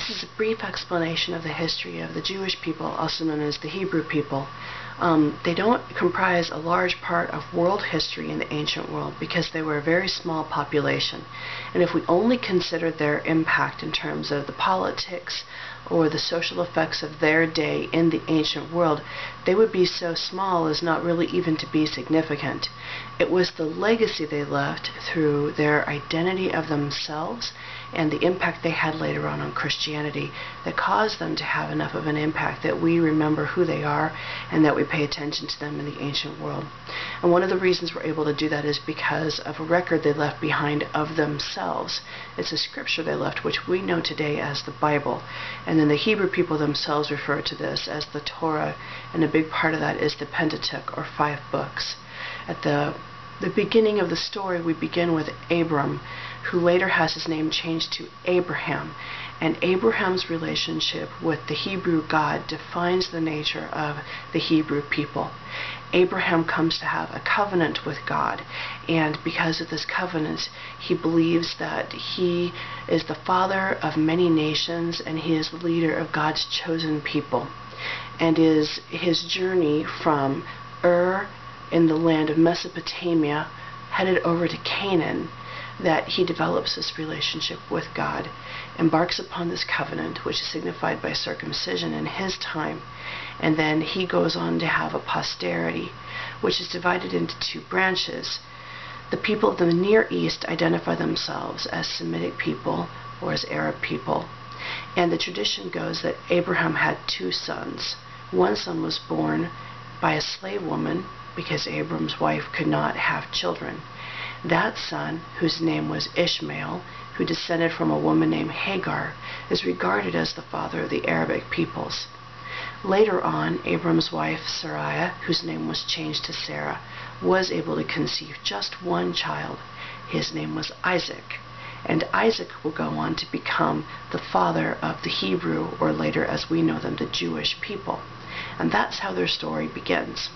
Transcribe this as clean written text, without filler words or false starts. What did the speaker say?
This is a brief explanation of the history of the Jewish people, also known as the Hebrew people. They don't comprise a large part of world history in the ancient world because they were a very small population. And if we only consider their impact in terms of the politics or the social effects of their day in the ancient world, they would be so small as not really even to be significant. It was the legacy they left through their identity of themselves and the impact they had later on Christianity that caused them to have enough of an impact that we remember who they are and that we pay attention to them in the ancient world. And one of the reasons we're able to do that is because of a record they left behind of themselves. It's a scripture they left, which we know today as the Bible. And then the Hebrew people themselves refer to this as the Torah, and a big part of that is the Pentateuch, or 5 books. At the beginning of the story, we begin with Abram, who later has his name changed to Abraham. And Abraham's relationship with the Hebrew God defines the nature of the Hebrew people. Abraham comes to have a covenant with God, and because of this covenant, he believes that he is the father of many nations and he is the leader of God's chosen people. And is his journey from Ur in the land of Mesopotamia headed over to Canaan that he develops this relationship with God, embarks upon this covenant, which is signified by circumcision in his time, and then he goes on to have a posterity, which is divided into 2 branches. The people of the Near East identify themselves as Semitic people or as Arab people, and the tradition goes that Abraham had 2 sons. One son was born by a slave woman because Abram's wife could not have children. That son, whose name was Ishmael, who descended from a woman named Hagar, is regarded as the father of the Arabic peoples. Later on, Abram's wife, Sarai, whose name was changed to Sarah, was able to conceive just one child. His name was Isaac. And Isaac will go on to become the father of the Hebrew, or later as we know them, the Jewish people. And that's how their story begins.